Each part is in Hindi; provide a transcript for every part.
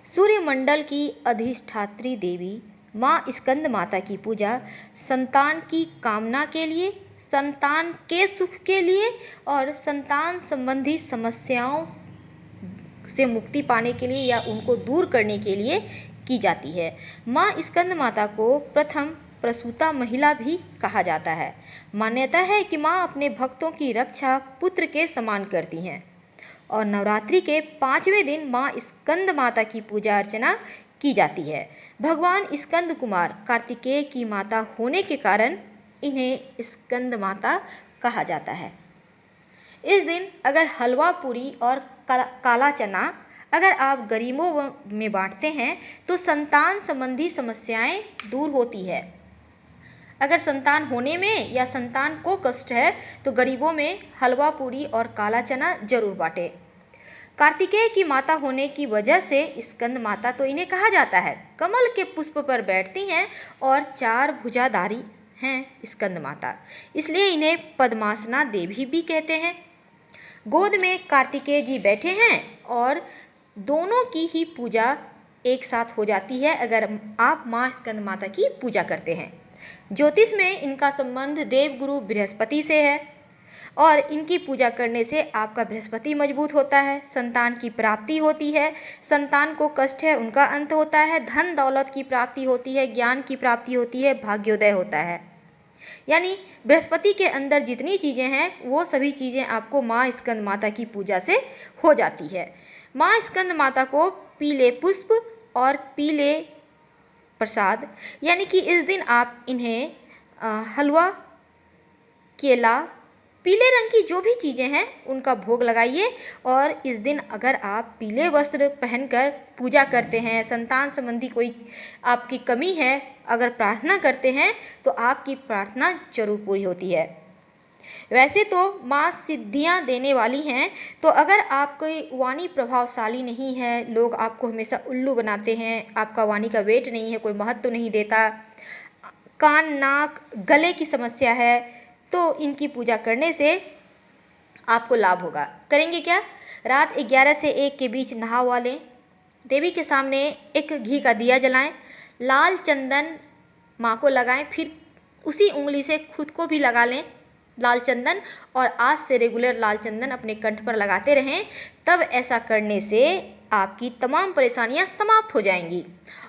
सूर्यमंडल की अधिष्ठात्री देवी माँ स्कंद माता की पूजा संतान की कामना के लिए, संतान के सुख के लिए और संतान संबंधी समस्याओं से मुक्ति पाने के लिए या उनको दूर करने के लिए की जाती है। माँ स्कंद माता को प्रथम प्रसूता महिला भी कहा जाता है। मान्यता है कि माँ अपने भक्तों की रक्षा पुत्र के समान करती हैं और नवरात्रि के 5वें दिन माँ स्कंद माता की पूजा अर्चना की जाती है। भगवान स्कंद कुमार कार्तिकेय की माता होने के कारण इन्हें स्कंद माता कहा जाता है। इस दिन अगर हलवा पूरी और काला चना अगर आप गरीबों में बांटते हैं तो संतान संबंधी समस्याएं दूर होती है। अगर संतान होने में या संतान को कष्ट है तो गरीबों में हलवा पूरी और काला चना जरूर बांटें। कार्तिकेय की माता होने की वजह से स्कंद माता तो इन्हें कहा जाता है। कमल के पुष्प पर बैठती हैं और 4 भुजाधारी हैं स्कंद माता, इसलिए इन्हें पद्मासना देवी भी कहते हैं। गोद में कार्तिकेय जी बैठे हैं और दोनों की ही पूजा एक साथ हो जाती है अगर आप माँ स्कंद माता की पूजा करते हैं। ज्योतिष में इनका संबंध देवगुरु बृहस्पति से है और इनकी पूजा करने से आपका बृहस्पति मजबूत होता है, संतान की प्राप्ति होती है, संतान को कष्ट है उनका अंत होता है, धन दौलत की प्राप्ति होती है, ज्ञान की प्राप्ति होती है, भाग्योदय होता है। यानी बृहस्पति के अंदर जितनी चीज़ें हैं वो सभी चीज़ें आपको माँ स्कंद माता की पूजा से हो जाती है। माँ स्कंद माता को पीले पुष्प और पीले प्रसाद यानी कि इस दिन आप इन्हें हलवा, केला, पीले रंग की जो भी चीज़ें हैं उनका भोग लगाइए। और इस दिन अगर आप पीले वस्त्र पहनकर पूजा करते हैं, संतान संबंधी कोई आपकी कमी है अगर प्रार्थना करते हैं तो आपकी प्रार्थना जरूर पूरी होती है। वैसे तो माँ सिद्धियाँ देने वाली हैं, तो अगर आपकी वाणी प्रभावशाली नहीं है, लोग आपको हमेशा उल्लू बनाते हैं, आपका वाणी का वेट नहीं है, कोई महत्व नहीं देता, कान नाक गले की समस्या है, तो इनकी पूजा करने से आपको लाभ होगा। करेंगे क्या? रात 11 से 1 के बीच नहा लें, देवी के सामने एक घी का दिया जलाएं, लाल चंदन माँ को लगाएं, फिर उसी उंगली से खुद को भी लगा लें लाल चंदन और आज से रेगुलर लाल चंदन अपने कंठ पर लगाते रहें। तब ऐसा करने से आपकी तमाम परेशानियां समाप्त हो जाएंगी।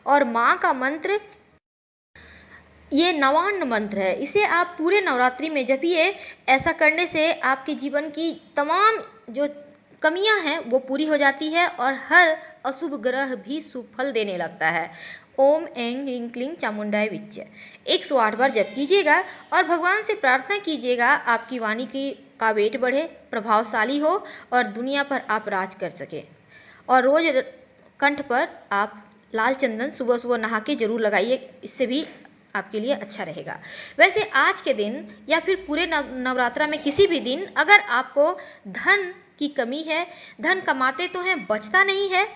और माँ का मंत्र ये नवान्न मंत्र है, इसे आप पूरे नवरात्रि में जपिए। ऐसा करने से आपके जीवन की तमाम जो कमियां हैं वो पूरी हो जाती है और हर अशुभ ग्रह भी शुभ फल देने लगता है। ओम ऐं ह्रीं क्लीं चामुंडाय विच्चे 108 बार जप कीजिएगा और भगवान से प्रार्थना कीजिएगा आपकी वाणी का वेट बढ़े, प्रभावशाली हो और दुनिया पर आप राज कर सके। और रोज कंठ पर आप लाल चंदन सुबह सुबह नहा के जरूर लगाइए, इससे भी आपके लिए अच्छा रहेगा। वैसे आज के दिन या फिर पूरे नवरात्रा में किसी भी दिन अगर आपको धन की कमी है, धन कमाते तो हैं बचता नहीं है,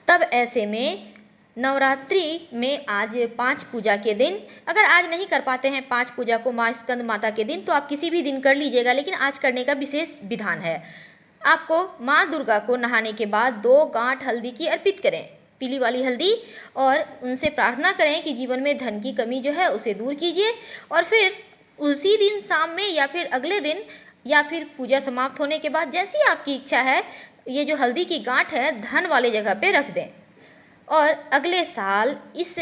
तब ऐसे में नवरात्रि में आज 5 पूजा के दिन अगर आज नहीं कर पाते हैं 5 पूजा को माँ स्कंद माता के दिन, तो आप किसी भी दिन कर लीजिएगा, लेकिन आज करने का विशेष विधान है। आपको माँ दुर्गा को नहाने के बाद 2 गांठ हल्दी की अर्पित करें, पीली वाली हल्दी, और उनसे प्रार्थना करें कि जीवन में धन की कमी जो है उसे दूर कीजिए। और फिर उसी दिन शाम में या फिर अगले दिन या फिर पूजा समाप्त होने के बाद जैसी आपकी इच्छा है, ये जो हल्दी की गांठ है धन वाले जगह पे रख दें और अगले साल इस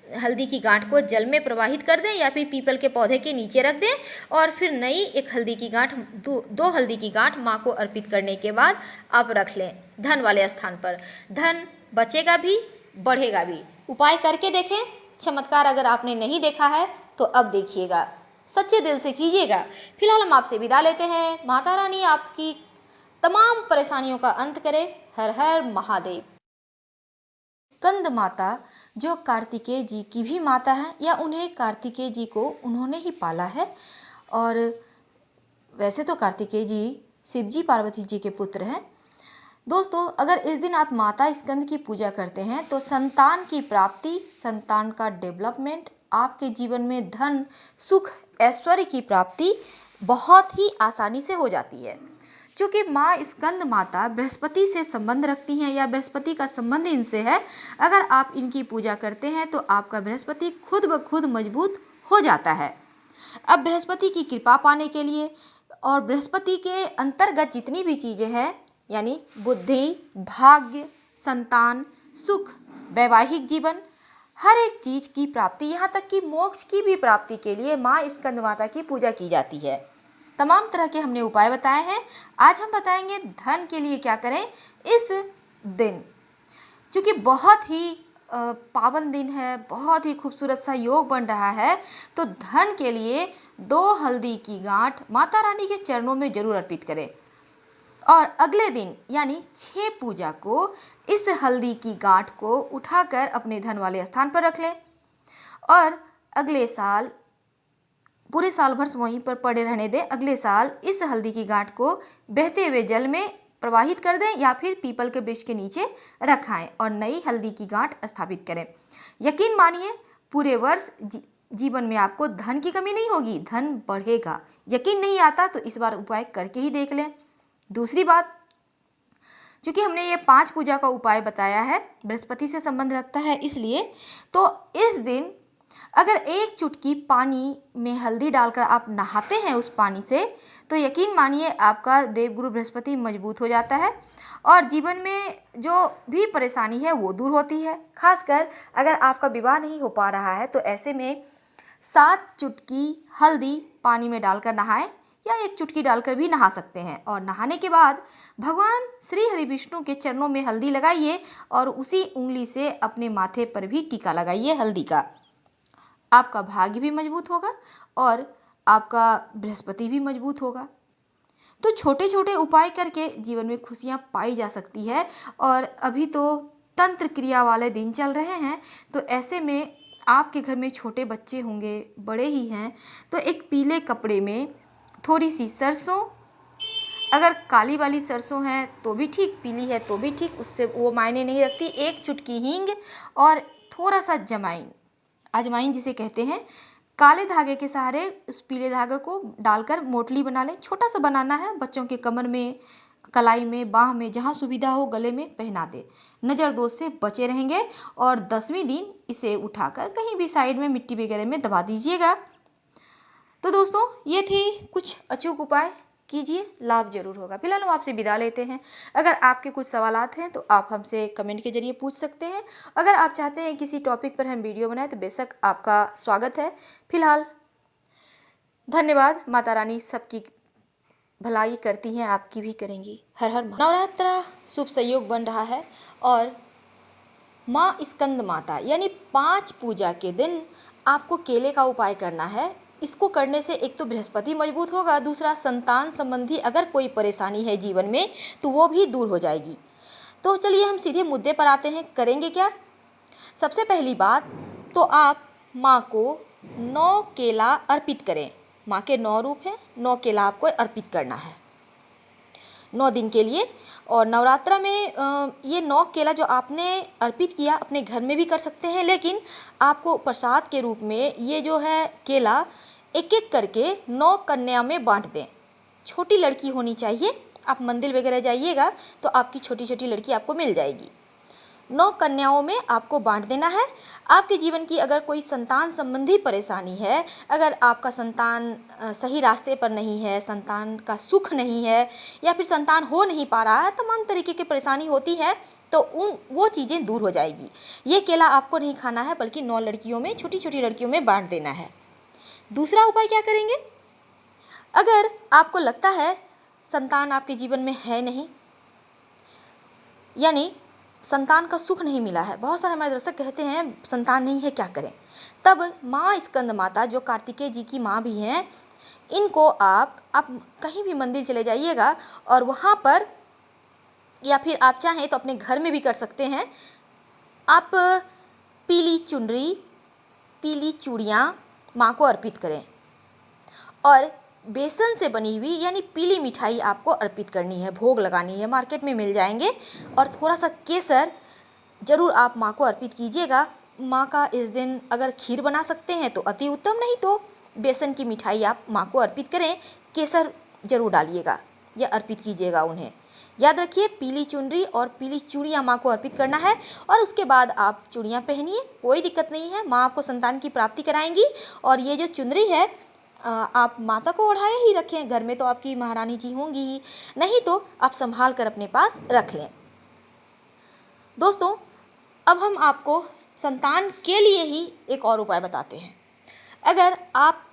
हल्दी की गांठ को जल में प्रवाहित कर दें या फिर पीपल के पौधे के नीचे रख दें और फिर नई एक हल्दी की गांठ, दो हल्दी की गांठ माँ को अर्पित करने के बाद आप रख लें धन वाले स्थान पर। धन बचेगा भी, बढ़ेगा भी। उपाय करके देखें, चमत्कार अगर आपने नहीं देखा है तो अब देखिएगा, सच्चे दिल से कीजिएगा। फिलहाल हम आपसे विदा लेते हैं। माता रानी आपकी तमाम परेशानियों का अंत करे। हर हर महादेव। स्कंद माता जो कार्तिकेय जी की भी माता है, या उन्हें कार्तिकेय जी को उन्होंने ही पाला है। और वैसे तो कार्तिकेय जी शिव जी पार्वती जी के पुत्र हैं। दोस्तों, अगर इस दिन आप माता स्कंद की पूजा करते हैं तो संतान की प्राप्ति, संतान का डेवलपमेंट, आपके जीवन में धन सुख ऐश्वर्य की प्राप्ति बहुत ही आसानी से हो जाती है। चूँकि माँ स्कंद माता बृहस्पति से संबंध रखती हैं या बृहस्पति का संबंध इनसे है, अगर आप इनकी पूजा करते हैं तो आपका बृहस्पति खुद ब खुद मजबूत हो जाता है। अब बृहस्पति की कृपा पाने के लिए और बृहस्पति के अंतर्गत जितनी भी चीज़ें हैं, यानी बुद्धि, भाग्य, संतान, सुख, वैवाहिक जीवन, हर एक चीज़ की प्राप्ति, यहाँ तक कि मोक्ष की भी प्राप्ति के लिए माँ स्कंद माता की पूजा की जाती है। तमाम तरह के हमने उपाय बताए हैं। आज हम बताएंगे धन के लिए क्या करें इस दिन। चूँकि बहुत ही पावन दिन है, बहुत ही खूबसूरत सा योग बन रहा है, तो धन के लिए 2 हल्दी की गांठ माता रानी के चरणों में जरूर अर्पित करें और अगले दिन यानी 6 पूजा को इस हल्दी की गांठ को उठाकर अपने धन वाले स्थान पर रख लें और अगले साल पूरे साल भर वहीं पर पड़े रहने दें। अगले साल इस हल्दी की गांठ को बहते हुए जल में प्रवाहित कर दें या फिर पीपल के वृक्ष के नीचे रखाएं और नई हल्दी की गांठ स्थापित करें। यकीन मानिए पूरे वर्ष जीवन में आपको धन की कमी नहीं होगी, धन बढ़ेगा। यकीन नहीं आता तो इस बार उपाय करके ही देख लें। दूसरी बात, चूँकि हमने ये 5 पूजा का उपाय बताया है, बृहस्पति से संबंध रखता है इसलिए, तो इस दिन अगर 1 चुटकी पानी में हल्दी डालकर आप नहाते हैं उस पानी से, तो यकीन मानिए आपका देवगुरु बृहस्पति मजबूत हो जाता है और जीवन में जो भी परेशानी है वो दूर होती है। खासकर अगर आपका विवाह नहीं हो पा रहा है तो ऐसे में 7 चुटकी हल्दी पानी में डालकर नहाएं या 1 चुटकी डालकर भी नहा सकते हैं और नहाने के बाद भगवान श्री हरि विष्णु के चरणों में हल्दी लगाइए और उसी उंगली से अपने माथे पर भी टीका लगाइए हल्दी का। आपका भाग्य भी मजबूत होगा और आपका बृहस्पति भी मजबूत होगा। तो छोटे छोटे उपाय करके जीवन में खुशियाँ पाई जा सकती है। और अभी तो तंत्र क्रिया वाले दिन चल रहे हैं, तो ऐसे में आपके घर में छोटे बच्चे होंगे, बड़े ही हैं, तो एक पीले कपड़े में थोड़ी सी सरसों, अगर काली वाली सरसों है तो भी ठीक, पीली है तो भी ठीक, उससे वो मायने नहीं रखती, 1 चुटकी हींग और थोड़ा सा जमाइन, अजवाइन जिसे कहते हैं, काले धागे के सहारे उस पीले धागे को डालकर मोटली बना लें। छोटा सा बनाना है, बच्चों के कमर में, कलाई में, बाह में, जहाँ सुविधा हो गले में पहना दे। नज़र दोष से बचे रहेंगे और 10वें दिन इसे उठाकर कहीं भी साइड में मिट्टी वगैरह में दबा दीजिएगा। तो दोस्तों ये थी कुछ अचूक उपाय, कीजिए, लाभ जरूर होगा। फिलहाल हम आपसे विदा लेते हैं। अगर आपके कुछ सवालात हैं तो आप हमसे कमेंट के जरिए पूछ सकते हैं। अगर आप चाहते हैं किसी टॉपिक पर हम वीडियो बनाएं तो बेशक आपका स्वागत है। फिलहाल धन्यवाद। माता रानी सबकी भलाई करती हैं, आपकी भी करेंगी। हर हर नवरात्रा शुभ संयोग बन रहा है और माँ स्कंद माता यानी 5 पूजा के दिन आपको केले का उपाय करना है। इसको करने से एक तो बृहस्पति मजबूत होगा, दूसरा संतान संबंधी अगर कोई परेशानी है जीवन में तो वो भी दूर हो जाएगी। तो चलिए हम सीधे मुद्दे पर आते हैं, करेंगे क्या। सबसे पहली बात तो आप माँ को 9 केला अर्पित करें। माँ के 9 रूप हैं, 9 केला आपको अर्पित करना है 9 दिन के लिए। और नवरात्रा में ये 9 केला जो आपने अर्पित किया अपने घर में भी कर सकते हैं, लेकिन आपको प्रसाद के रूप में ये जो है केला एक एक करके 9 कन्या में बांट दें। छोटी लड़की होनी चाहिए, आप मंदिर वगैरह जाइएगा तो आपकी छोटी छोटी लड़की आपको मिल जाएगी। 9 कन्याओं में आपको बांट देना है। आपके जीवन की अगर कोई संतान संबंधी परेशानी है, अगर आपका संतान सही रास्ते पर नहीं है, संतान का सुख नहीं है या फिर संतान हो नहीं पा रहा है, तमाम तरीके की परेशानी होती है, तो वो चीज़ें दूर हो जाएगी। ये केला आपको नहीं खाना है बल्कि 9 लड़कियों में, छोटी छोटी लड़कियों में बांट देना है। दूसरा उपाय क्या करेंगे, अगर आपको लगता है संतान आपके जीवन में है नहीं, यानी संतान का सुख नहीं मिला है, बहुत सारे हमारे दर्शक कहते हैं संतान नहीं है क्या करें, तब माँ स्कंद माता जो कार्तिकेय जी की माँ भी हैं, इनको आप कहीं भी मंदिर चले जाइएगा और वहाँ पर, या फिर आप चाहें तो अपने घर में भी कर सकते हैं, आप पीली चुनरी, पीली चूड़ियाँ माँ को अर्पित करें और बेसन से बनी हुई यानी पीली मिठाई आपको अर्पित करनी है, भोग लगानी है, मार्केट में मिल जाएंगे। और थोड़ा सा केसर ज़रूर आप माँ को अर्पित कीजिएगा। माँ का इस दिन अगर खीर बना सकते हैं तो अति उत्तम, नहीं तो बेसन की मिठाई आप माँ को अर्पित करें, केसर ज़रूर डालिएगा। या अर्पित कीजिएगा उन्हें। याद रखिए, पीली चुनरी और पीली चूड़ियाँ माँ को अर्पित करना है और उसके बाद आप चूड़ियाँ पहनिए, कोई दिक्कत नहीं है, माँ आपको संतान की प्राप्ति कराएंगी। और ये जो चुनरी है आप माता को ओढ़ाए ही रखें, घर में तो आपकी महारानी जी होंगी ही, नहीं तो आप संभाल कर अपने पास रख लें। दोस्तों, अब हम आपको संतान के लिए ही एक और उपाय बताते हैं। अगर आप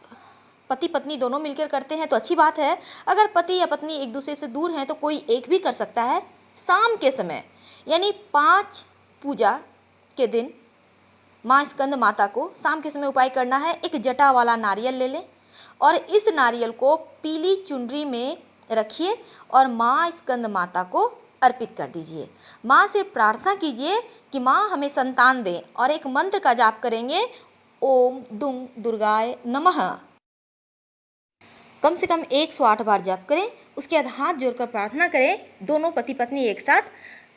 पति पत्नी दोनों मिलकर करते हैं तो अच्छी बात है, अगर पति या पत्नी एक दूसरे से दूर हैं तो कोई एक भी कर सकता है। शाम के समय यानी 5 पूजा के दिन माँ स्कंद माता को शाम के समय उपाय करना है। एक जटा वाला नारियल ले लें और इस नारियल को पीली चुनरी में रखिए और माँ स्कंद माता को अर्पित कर दीजिए। माँ से प्रार्थना कीजिए कि माँ हमें संतान दें और एक मंत्र का जाप करेंगे, ओम दुंग दुर्गाय नमः। कम से कम 108 बार जाप करें। उसके बाद हाथ जोड़कर प्रार्थना करें दोनों पति पत्नी एक साथ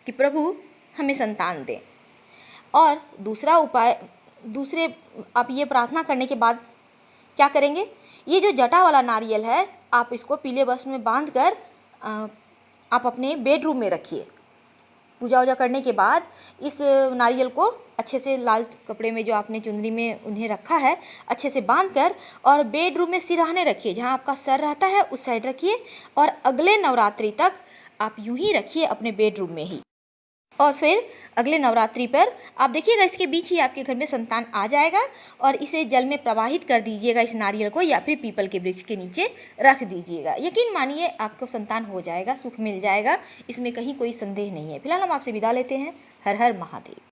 कि प्रभु हमें संतान दें। और दूसरा उपाय, आप ये प्रार्थना करने के बाद क्या करेंगे, ये जो जटा वाला नारियल है आप इसको पीले वस्त्र में बांधकर आप अपने बेडरूम में रखिए। पूजा वूजा करने के बाद इस नारियल को अच्छे से लाल कपड़े में जो आपने चुनरी में उन्हें रखा है अच्छे से बांधकर और बेडरूम में सिरहाने रखिए, जहाँ आपका सर रहता है उस साइड रखिए और अगले नवरात्रि तक आप यूं ही रखिए अपने बेडरूम में ही। और फिर अगले नवरात्रि पर आप देखिएगा इसके बीच ही आपके घर में संतान आ जाएगा और इसे जल में प्रवाहित कर दीजिएगा इस नारियल को, या फिर पीपल के वृक्ष के नीचे रख दीजिएगा। यकीन मानिए आपको संतान हो जाएगा, सुख मिल जाएगा, इसमें कहीं कोई संदेह नहीं है। फिलहाल हम आपसे विदा लेते हैं। हर हर महादेव।